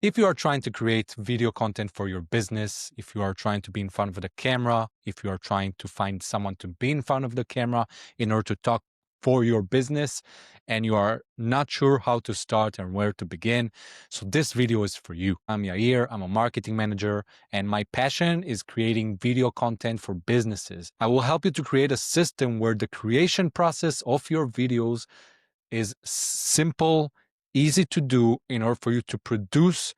If you are trying to create video content for your business, if you are trying to be in front of the camera, if you are trying to find someone to be in front of the camera in order to talk for your business, and you are not sure how to start and where to begin, so this video is for you. I'm Yair, I'm a marketing manager, and my passion is creating video content for businesses. I will help you to create a system where the creation process of your videos is simple, easy to do in order for you to produce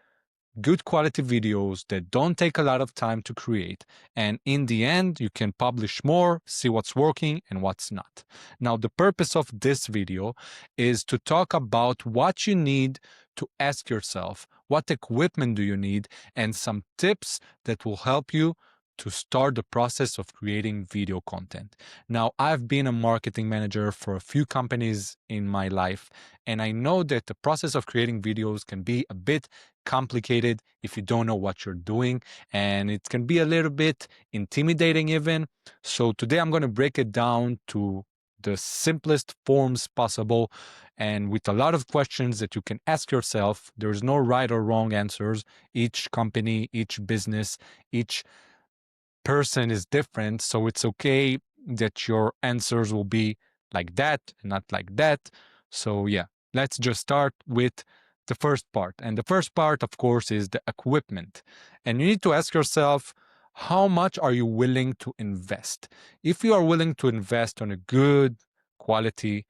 good quality videos that don't take a lot of time to create. And in the end, you can publish more, see what's working and what's not. Now, the purpose of this video is to talk about what you need to ask yourself, what equipment do you need, and some tips that will help you to start the process of creating video content. Now, I've been a marketing manager for a few companies in my life, and I know that the process of creating videos can be a bit complicated if you don't know what you're doing, and it can be a little bit intimidating even. So today I'm going to break it down to the simplest forms possible and with a lot of questions that you can ask yourself. There's no right or wrong answers. Each company, each business, each person is different, so it's okay that your answers will be like that and not like that. So yeah, let's just start with the first part. And the first part, of course, is the equipment. And you need to ask yourself, how much are you willing to invest? If you are willing to invest on a good quality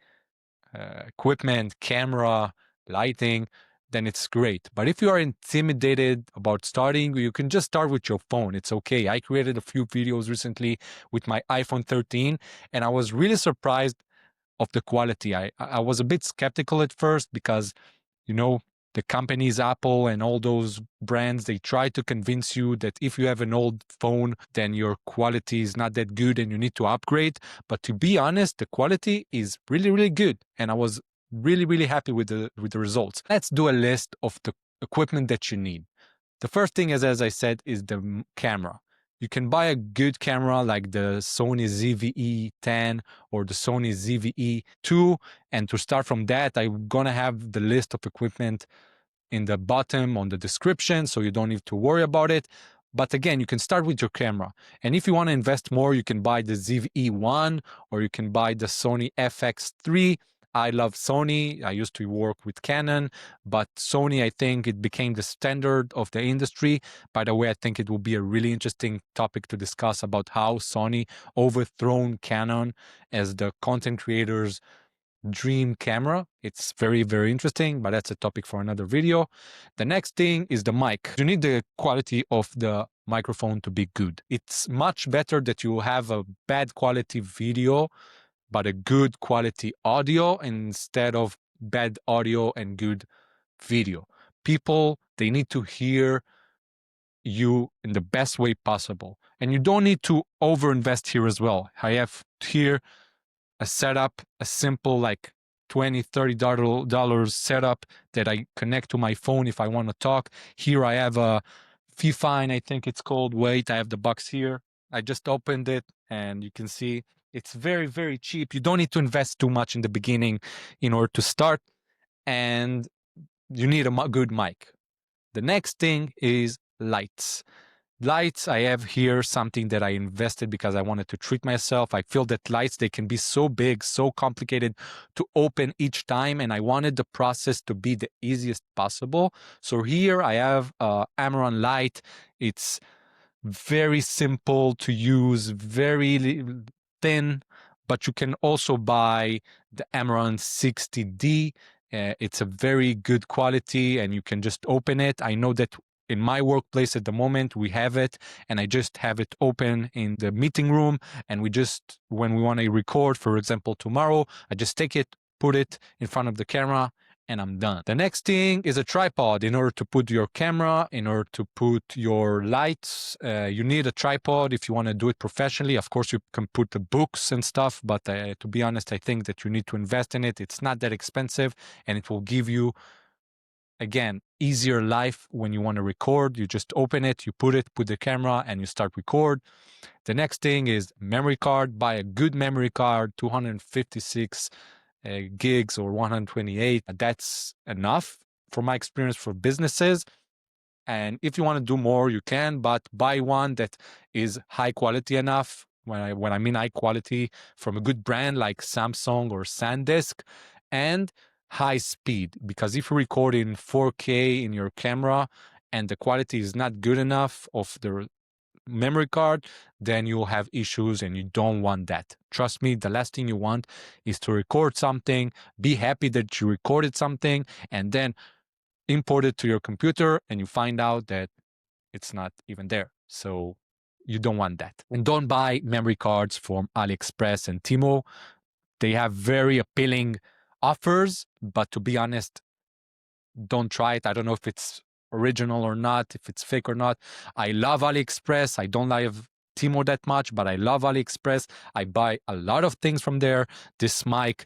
equipment, camera, lighting, then it's great. But if you are intimidated about starting, you can just start with your phone. It's okay. I created a few videos recently with my iPhone 13, and I was really surprised of the quality. I was a bit skeptical at first because, you know, the companies, Apple and all those brands, they try to convince you that if you have an old phone, then your quality is not that good and you need to upgrade. But to be honest, the quality is really, really good. And I was really, really happy with the results. Let's do a list of the equipment that you need. The first thing is, as I said, is the camera. You can buy a good camera like the Sony ZV-E10 or the Sony ZV-E2. And to start from that, I'm going to have the list of equipment in the bottom on the description, so you don't need to worry about it. But again, you can start with your camera. And if you want to invest more, you can buy the ZV-E1 or you can buy the Sony FX3. I love Sony. I used to work with Canon, but Sony, I think it became the standard of the industry. By the way, I think it will be a really interesting topic to discuss about how Sony overthrown Canon as the content creators' dream camera. It's very, very interesting, but that's a topic for another video. The next thing is the mic. You need the quality of the microphone to be good. It's much better that you have a bad quality video but a good quality audio instead of bad audio and good video. People, they need to hear you in the best way possible. And you don't need to overinvest here as well. I have here a setup, a simple like $20-$30 setup that I connect to my phone if I want to talk. Here I have a Fifine, I think it's called. Wait, I have the box here. I just opened it and you can see it's very, very cheap. You don't need to invest too much in the beginning in order to start, and you need a good mic. The next thing is lights. Lights, I have here something that I invested because I wanted to treat myself. I feel that lights, they can be so big, so complicated to open each time, and I wanted the process to be the easiest possible. So here I have Amaran light. It's very simple to use, very thin, but you can also buy the Amaran 60D. It's a very good quality and you can just open it. I know that in my workplace at the moment, we have it, and I just have it open in the meeting room. And we just, when we want to record, for example, tomorrow, I just take it, put it in front of the camera, and I'm done. The next thing is a tripod. In order to put your camera, in order to put your lights, you need a tripod if you want to do it professionally. Of course, you can put the books and stuff, but to be honest, I think that you need to invest in it. It's not that expensive, and it will give you, again, easier life when you want to record. You just open it, you put the camera, and you start record. The next thing is memory card. Buy a good memory card, 256 gigs or 128. That's enough, from my experience, for businesses. And if you want to do more, you can, but buy one that is high quality enough. When I mean high quality, from a good brand like Samsung or SanDisk, and high speed. Because if you record in 4K in your camera and the quality is not good enough of the memory card, then you'll have issues and you don't want that. Trust me, the last thing you want is to record something, be happy that you recorded something, and then import it to your computer and you find out that it's not even there. So you don't want that. And don't buy memory cards from AliExpress and Temu. They have very appealing offers, but to be honest, don't try it. I don't know if it's original or not, if it's fake or not. I love AliExpress. I don't like Temu that much, but I love AliExpress. I buy a lot of things from there. This mic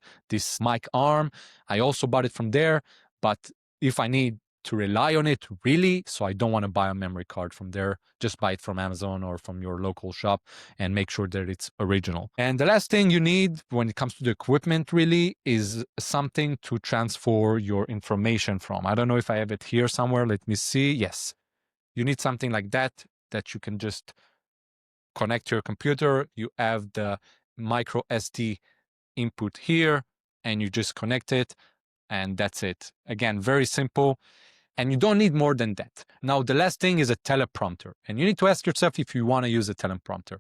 arm, I also bought it from there. But if I need to rely on it really, so I don't want to buy a memory card from there, just buy it from Amazon or from your local shop and make sure that it's original. And the last thing you need when it comes to the equipment really is something to transfer your information from. I don't know if I have it here somewhere. Let me see. Yes, you need something like that you can just connect to your computer. You have the micro SD input here and you just connect it and that's it. Again, very simple. And you don't need more than that. Now, the last thing is a teleprompter. And you need to ask yourself if you want to use a teleprompter.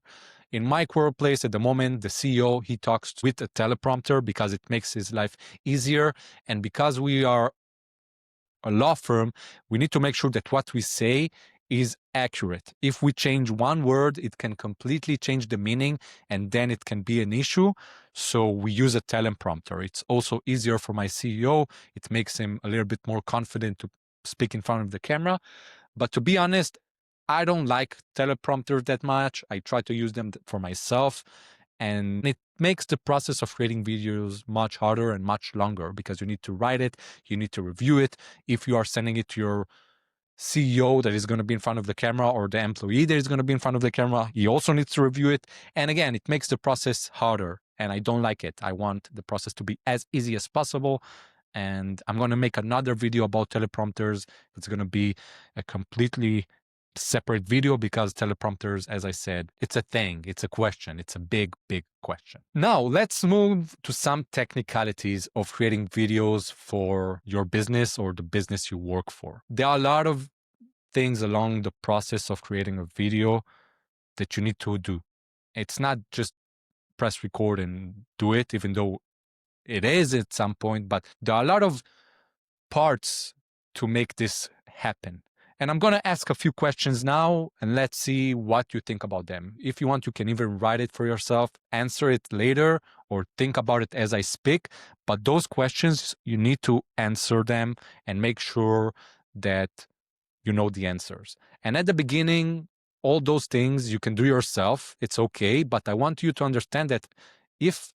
In my workplace at the moment, the CEO, he talks with a teleprompter because it makes his life easier. And because we are a law firm, we need to make sure that what we say is accurate. If we change one word, it can completely change the meaning and then it can be an issue. So we use a teleprompter. It's also easier for my CEO. It makes him a little bit more confident to speak in front of the camera. But to be honest, I don't like teleprompters that much. I try to use them for myself. And it makes the process of creating videos much harder and much longer because you need to write it, you need to review it. If you are sending it to your CEO that is going to be in front of the camera or the employee that is going to be in front of the camera, he also needs to review it. And again, it makes the process harder and I don't like it. I want the process to be as easy as possible. And I'm going to make another video about teleprompters. It's going to be a completely separate video because teleprompters, as I said, it's a thing, it's a question, it's a big, big question. Now, let's move to some technicalities of creating videos for your business or the business you work for. There are a lot of things along the process of creating a video that you need to do. It's not just press record and do it, even though it is at some point, but there are a lot of parts to make this happen. And I'm going to ask a few questions now and let's see what you think about them. If you want, you can even write it for yourself, answer it later, or think about it as I speak. But those questions, you need to answer them and make sure that you know the answers. And at the beginning, all those things you can do yourself. It's okay. But I want you to understand that if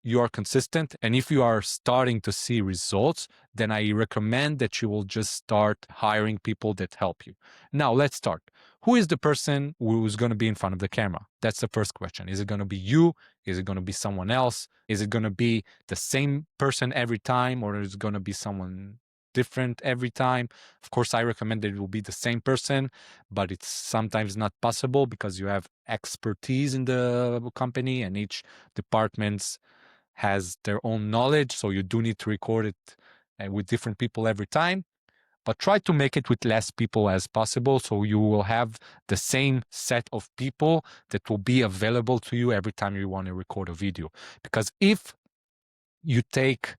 you are consistent and if you are starting to see results, then I recommend that you will just start hiring people that help you. Now, let's start. Who is the person who's going to be in front of the camera? That's the first question. Is it going to be you? Is it going to be someone else? Is it going to be the same person every time, or is it going to be someone different every time? Of course, I recommend that it will be the same person, but it's sometimes not possible because you have expertise in the company and each department's has their own knowledge, so you do need to record it with different people every time, but try to make it with less people as possible so you will have the same set of people that will be available to you every time you want to record a video. Because if you take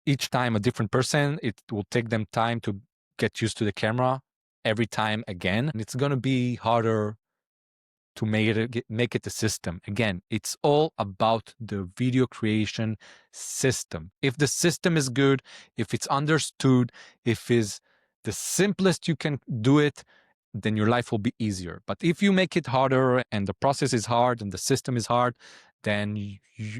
each time a different person, it will take them time to get used to the camera every time again, and it's going to be harder to make it a system. Again, it's all about the video creation system. If the system is good, if it's understood, if it's the simplest you can do it, then your life will be easier. But if you make it harder and the process is hard and the system is hard, then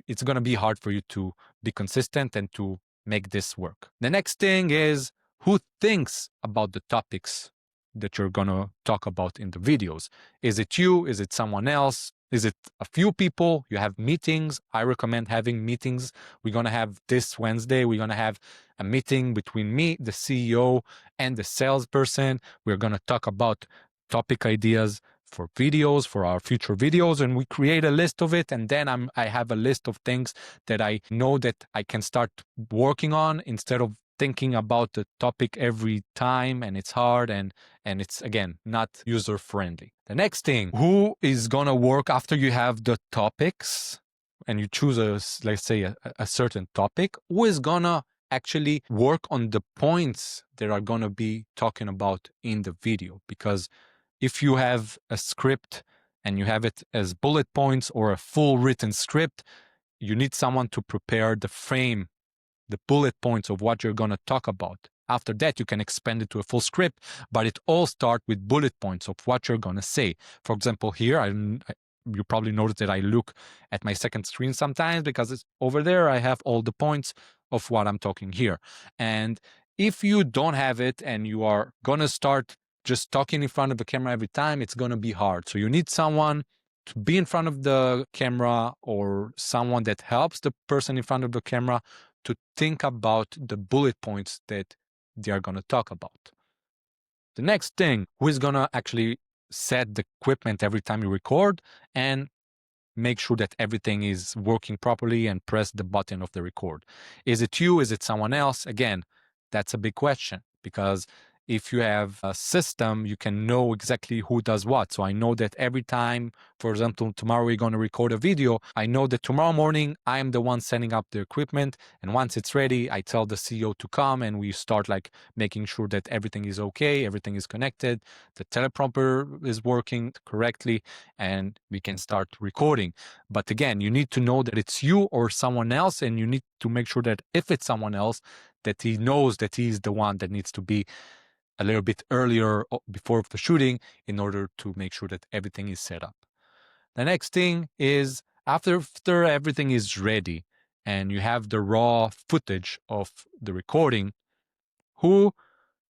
it's going to be hard for you to be consistent and to make this work. The next thing is who thinks about the topics that you're going to talk about in the videos. Is it you? Is it someone else? Is it a few people? You have meetings. I recommend having meetings. We're going to have this Wednesday, we're going to have a meeting between me, the CEO, and the salesperson. We're going to talk about topic ideas for videos, for our future videos, and we create a list of it. And then I have a list of things that I know that I can start working on instead of thinking about the topic every time, and it's hard and it's, again, not user friendly. The next thing, who is gonna work after you have the topics and you choose let's say a certain topic, who is gonna actually work on the points that are gonna be talking about in the video? Because if you have a script and you have it as bullet points or a full written script, you need someone to prepare the frame, the bullet points of what you're going to talk about. After that, you can expand it to a full script, but it all starts with bullet points of what you're going to say. For example, here, you probably noticed that I look at my second screen sometimes because it's over there. I have all the points of what I'm talking here. And if you don't have it and you are going to start just talking in front of the camera every time, it's going to be hard. So you need someone to be in front of the camera or someone that helps the person in front of the camera to think about the bullet points that they are going to talk about. The next thing, who is going to actually set the equipment every time you record and make sure that everything is working properly and press the button of the record? Is it you? Is it someone else? Again, that's a big question, because if you have a system, you can know exactly who does what. So I know that every time, for example, tomorrow we're going to record a video, I know that tomorrow morning I am the one setting up the equipment. And once it's ready, I tell the CEO to come and we start like making sure that everything is okay, everything is connected, the teleprompter is working correctly, and we can start recording. But again, you need to know that it's you or someone else, and you need to make sure that if it's someone else, that he knows that he's the one that needs to be a little bit earlier before the shooting in order to make sure that everything is set up. The next thing is after everything is ready and you have the raw footage of the recording, who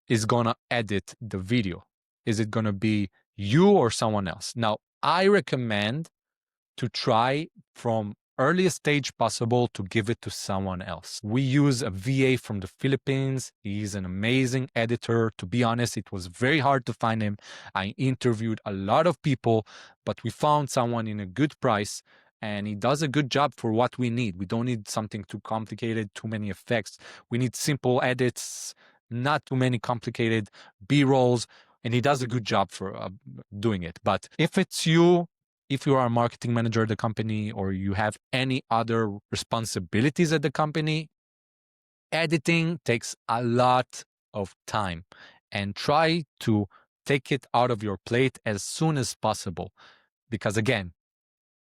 is going to edit the video? Is it going to be you or someone else? Now, I recommend to try from earliest stage possible to give it to someone else. We use a VA from the Philippines. He's an amazing editor. To be honest, it was very hard to find him. I interviewed a lot of people, but we found someone in a good price, and he does a good job for what we need. We don't need something too complicated, too many effects. We need simple edits, not too many complicated B-rolls, and he does a good job for doing it. But if it's you, if you are a marketing manager at the company or you have any other responsibilities at the company, editing takes a lot of time, and try to take it out of your plate as soon as possible. Because again,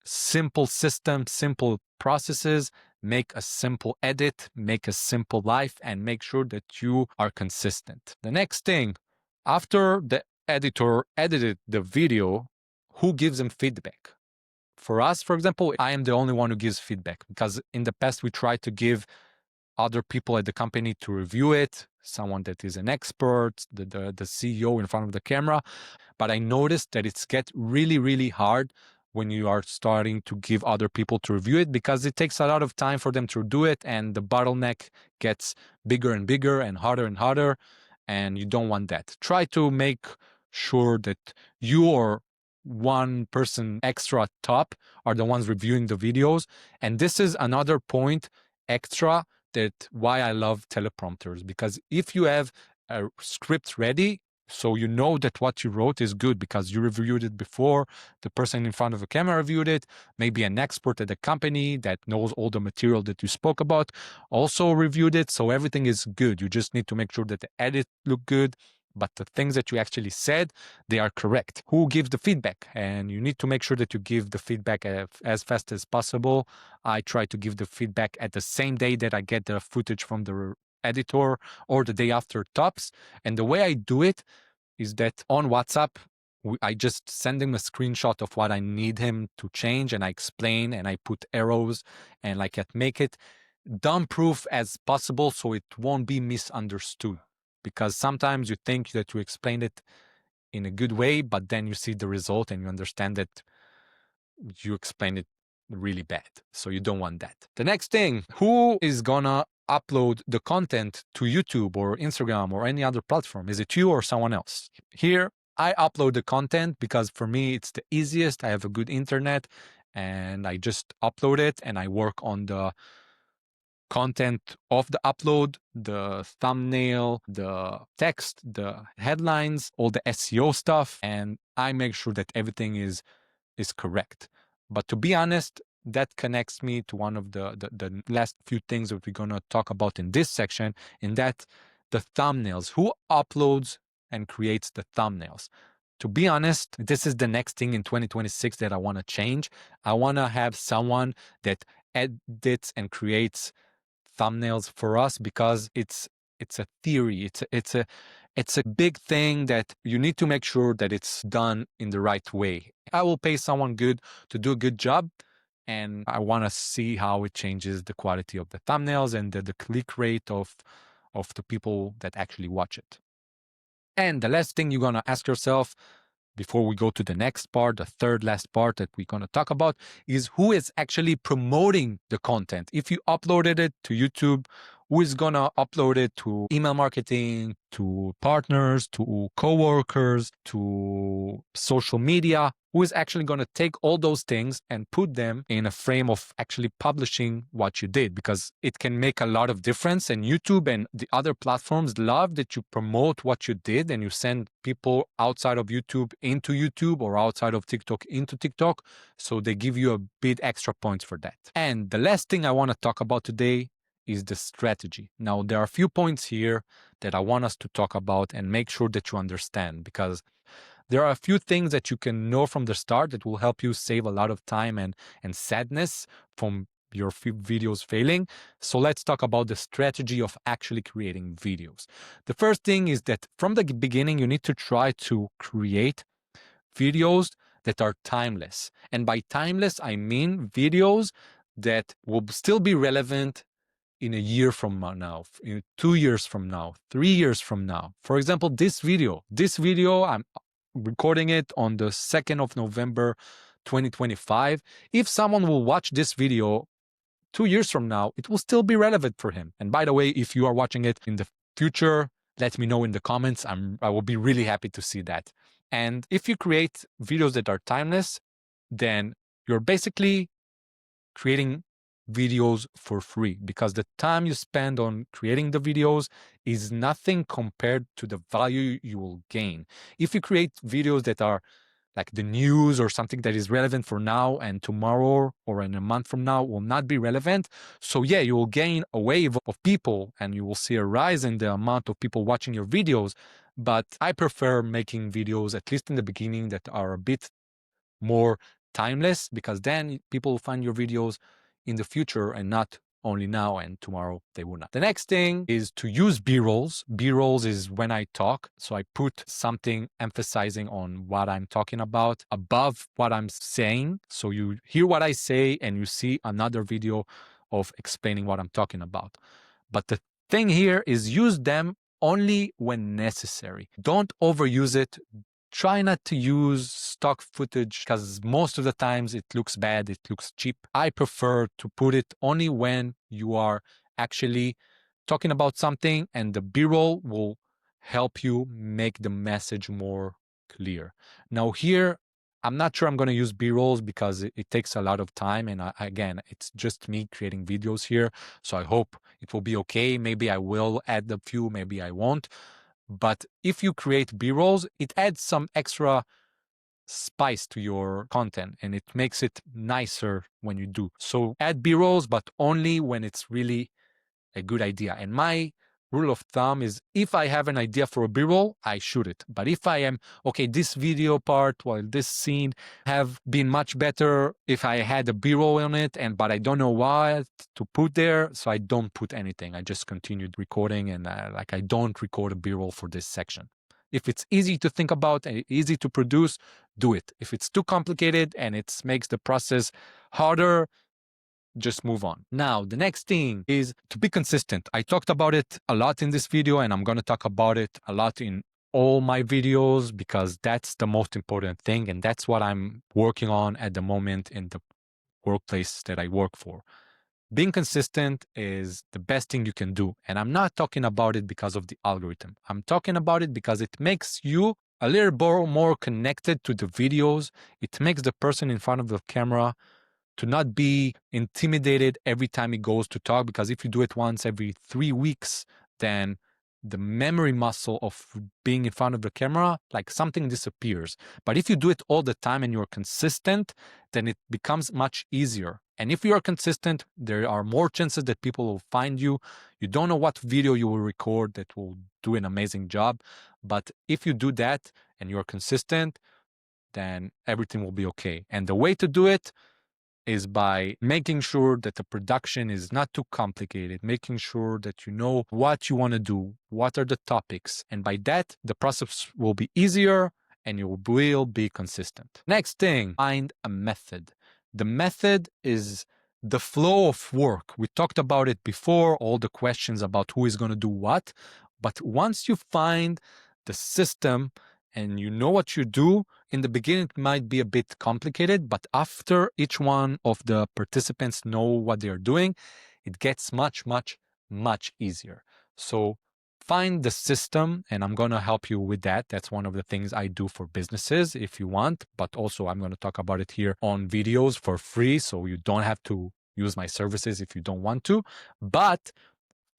simple system, simple processes, make a simple edit, make a simple life, and make sure that you are consistent. The next thing, after the editor edited the video, who gives them feedback? For us, for example, I am the only one who gives feedback, because in the past we tried to give other people at the company to review it, someone that is an expert, the CEO in front of the camera. But I noticed that it's get really, really hard when you are starting to give other people to review it, because it takes a lot of time for them to do it, and the bottleneck gets bigger and bigger and harder, and you don't want that. Try to make sure that you or one person extra top are the ones reviewing the videos. And this is another point extra that why I love teleprompters, because if you have a script ready, so you know that what you wrote is good because you reviewed it before, the person in front of the camera reviewed it, maybe an expert at the company that knows all the material that you spoke about also reviewed it, so everything is good. You just need to make sure that the edit look good, but the things that you actually said, they are correct. Who gives the feedback? And you need to make sure that you give the feedback as fast as possible. I try to give the feedback at the same day that I get the footage from the editor, or the day after tops. And the way I do it is that on WhatsApp, I just send him a screenshot of what I need him to change, and I explain and I put arrows and like make it dumb proof as possible so it won't be misunderstood. Because sometimes you think that you explained it in a good way, but then you see the result and you understand that you explain it really bad. So you don't want that. The next thing, who is gonna upload the content to YouTube or Instagram or any other platform? Is it you or someone else? Here, I upload the content because for me, it's the easiest. I have a good internet and I just upload it and I work on the content of the upload, the thumbnail, the text, the headlines, all the SEO stuff, and I make sure that everything is correct. But to be honest, that connects me to one of the last few things that we're going to talk about in this section, in that the thumbnails. Who uploads and creates the thumbnails? To be honest, this is the next thing in 2026 that I want to change. I want to have someone that edits and creates thumbnails for us because it's a theory. It's a big thing that you need to make sure that it's done in the right way. I will pay someone good to do a good job, and I want to see how it changes the quality of the thumbnails and the click rate of the people that actually watch it. And the last thing you're going to ask yourself before we go to the next part, the third last part that we're going to talk about, is who is actually promoting the content. If you uploaded it to YouTube, who is going to upload it to email marketing, to partners, to coworkers, to social media? Who is actually going to take all those things and put them in a frame of actually publishing what you did? Because it can make a lot of difference. And YouTube and the other platforms love that you promote what you did and you send people outside of YouTube into YouTube or outside of TikTok into TikTok. So they give you a bit extra points for that. And the last thing I want to talk about today is the strategy. Now, there are a few points here that I want us to talk about and make sure that you understand, because there are a few things that you can know from the start that will help you save a lot of time and sadness from your videos failing. So let's talk about the strategy of actually creating videos. The first thing is that from the beginning, you need to try to create videos that are timeless. And by timeless, I mean videos that will still be relevant in a year from now, in 2 years from now, 3 years from now. For example, this video, I'm recording it on the 2nd of November, 2025. If someone will watch this video 2 years from now, it will still be relevant for him. And by the way, if you are watching it in the future, let me know in the comments. I will be really happy to see that. And if you create videos that are timeless, then you're basically creating videos for free, because the time you spend on creating the videos is nothing compared to the value you will gain. If you create videos that are like the news or something that is relevant for now and tomorrow or in a month from now will not be relevant. So yeah, you will gain a wave of people and you will see a rise in the amount of people watching your videos. But I prefer making videos, at least in the beginning, that are a bit more timeless, because then people will find your videos in the future and not only now, and tomorrow they will not. The next thing is to use B-rolls. B-rolls is when I talk. So I put something emphasizing on what I'm talking about above what I'm saying. So you hear what I say and you see another video of explaining what I'm talking about. But the thing here is use them only when necessary. Don't overuse it. Try not to use stock footage because most of the times it looks bad, it looks cheap. I prefer to put it only when you are actually talking about something, and the B-roll will help you make the message more clear. Now here, I'm not sure I'm going to use B-rolls because it takes a lot of time. And again, it's just me creating videos here. So I hope it will be okay. Maybe I will add a few, maybe I won't. But if you create B-rolls, it adds some extra spice to your content and it makes it nicer when you do. So add B-rolls, but only when it's really a good idea. And my rule of thumb is if I have an idea for a B-roll, I shoot it. But if I am, okay, this video part, while this scene have been much better if I had a B-roll on it, but I don't know what to put there, so I don't put anything. I just continued recording and I don't record a B-roll for this section. If it's easy to think about and easy to produce, do it. If it's too complicated and it makes the process harder, just move on. Now, the next thing is to be consistent. I talked about it a lot in this video and I'm going to talk about it a lot in all my videos because that's the most important thing. And that's what I'm working on at the moment in the workplace that I work for. Being consistent is the best thing you can do. And I'm not talking about it because of the algorithm. I'm talking about it because it makes you a little more connected to the videos. It makes the person in front of the camera to not be intimidated every time he goes to talk, because if you do it once every 3 weeks, then the memory muscle of being in front of the camera, like something disappears. But if you do it all the time and you're consistent, then it becomes much easier. And if you are consistent, there are more chances that people will find you. You don't know what video you will record that will do an amazing job. But if you do that and you're consistent, then everything will be okay. And the way to do it is by making sure that the production is not too complicated, making sure that you know what you want to do, what are the topics. And by that, the process will be easier and you will be consistent. Next thing, find a method. The method is the flow of work. We talked about it before, all the questions about who is going to do what. But once you find the system and you know what you do, in the beginning it might be a bit complicated, but after each one of the participants know what they're doing, it gets much easier. So find the system, and I'm going to help you with that. That's one of the things I do for businesses if you want, but also I'm going to talk about it here on videos for free, so you don't have to use my services if you don't want to. But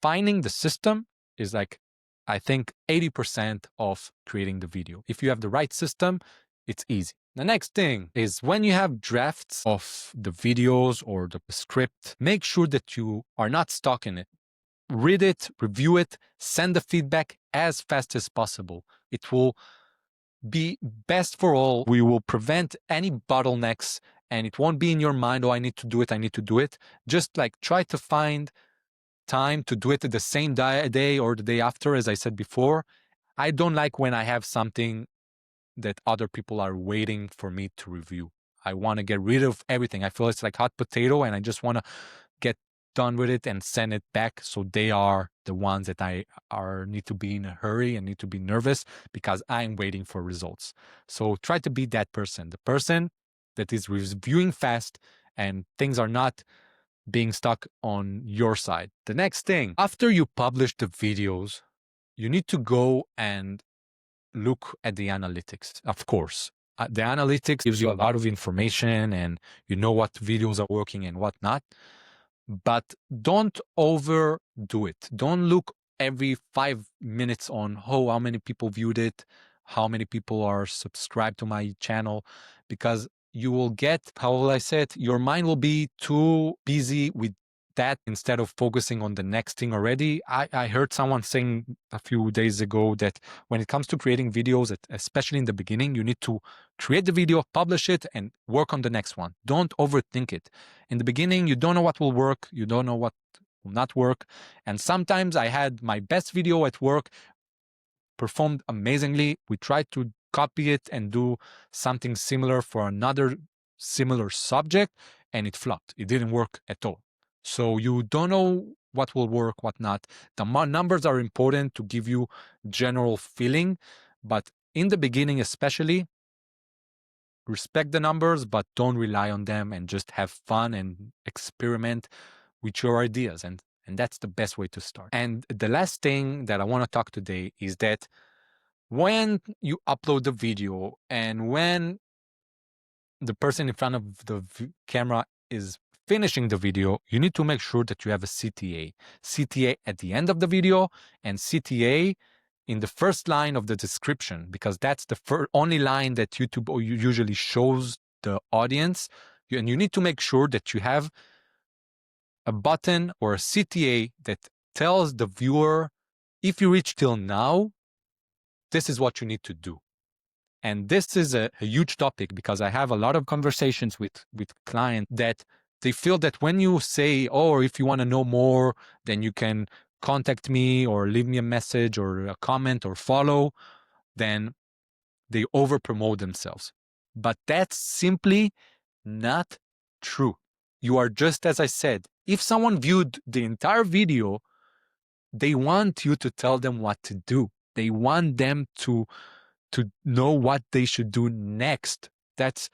finding the system is like, I think 80% of creating the video. If you have the right system, it's easy. The next thing is when you have drafts of the videos or the script, make sure that you are not stuck in it. Read it, review it, send the feedback as fast as possible. It will be best for all. We will prevent any bottlenecks and it won't be in your mind, oh, I need to do it. Just like try to find time to do it the same day or the day after, as I said before. I don't like when I have something that other people are waiting for me to review. I want to get rid of everything. I feel it's like hot potato and I just want to get done with it and send it back. So they are the ones that need to be in a hurry and need to be nervous because I'm waiting for results. So try to be that person, the person that is reviewing fast and things are not being stuck on your side. The next thing, after you publish the videos, you need to go and look at the analytics, of course. The analytics gives you a lot of information and you know what videos are working and what not. But don't overdo it. Don't look every 5 minutes on, oh, how many people viewed it, how many people are subscribed to my channel, because you will get, how will I say it? Your mind will be too busy with that instead of focusing on the next thing already. I heard someone saying a few days ago that when it comes to creating videos, especially in the beginning, you need to create the video, publish it, and work on the next one. Don't overthink it. In the beginning, you don't know what will work. You don't know what will not work. And sometimes I had my best video at work, performed amazingly. We tried to copy it and do something similar for another similar subject, and it flopped. It didn't work at all. So you don't know what will work, what not. The numbers are important to give you general feeling, but in the beginning especially, respect the numbers, but don't rely on them and just have fun and experiment with your ideas. And that's the best way to start. And the last thing that I want to talk today is that when you upload the video and when the person in front of the camera is finishing the video, you need to make sure that you have a CTA. CTA at the end of the video and CTA in the first line of the description, because that's the only line that YouTube usually shows the audience. And you need to make sure that you have a button or a CTA that tells the viewer, if you reach till now, this is what you need to do. And this is a huge topic because I have a lot of conversations with clients that they feel that when you say, oh, if you want to know more, then you can contact me or leave me a message or a comment or follow, then they over promote themselves. But that's simply not true. You are just, as I said, if someone viewed the entire video, they want you to tell them what to do. They want them to know what they should do next. That's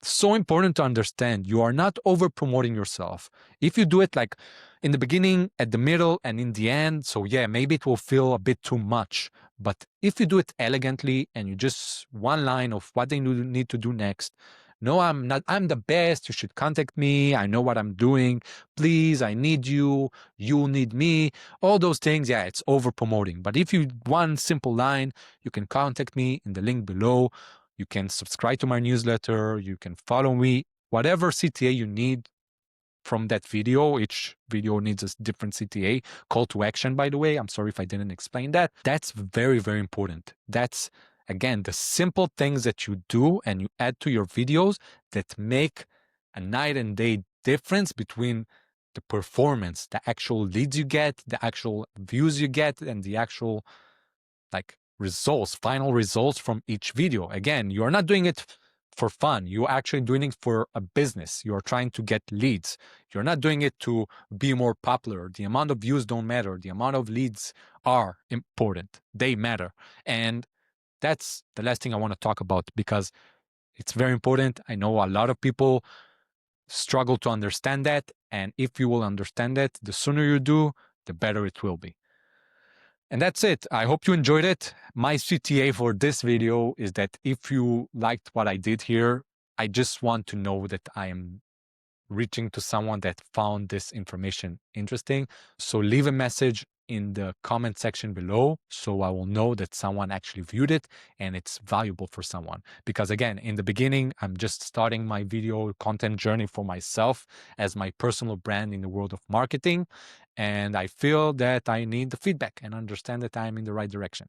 so important to understand. You are not over promoting yourself. If you do it like in the beginning, at the middle, and in the end, so yeah, maybe it will feel a bit too much. But if you do it elegantly and you just one line of what they need to do next, no, I'm the best. You should contact me. I know what I'm doing. Please, I need you. You need me. All those things, yeah, it's over promoting. But if you one simple line, you can contact me in the link below. You can subscribe to my newsletter. You can follow me. Whatever CTA you need from that video, each video needs a different CTA. Call to action, by the way. I'm sorry if I didn't explain that. That's very, very important. That's, again, the simple things that you do and you add to your videos that make a night and day difference between the performance, the actual leads you get, the actual views you get, and the actual like results, final results from each video. Again, you are not doing it for fun. You're actually doing it for a business. You're trying to get leads. You're not doing it to be more popular. The amount of views don't matter. The amount of leads are important. They matter. And that's the last thing I want to talk about because it's very important. I know a lot of people struggle to understand that. And if you will understand it, the sooner you do, the better it will be. And that's it. I hope you enjoyed it. My CTA for this video is that if you liked what I did here, I just want to know that I am reaching to someone that found this information interesting. So leave a message in the comment section below so I will know that someone actually viewed it and it's valuable for someone. Because again, in the beginning, I'm just starting my video content journey for myself as my personal brand in the world of marketing. And I feel that I need the feedback and understand that I'm in the right direction.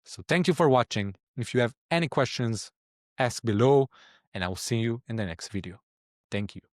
So thank you for watching. If you have any questions, ask below and I will see you in the next video. Thank you.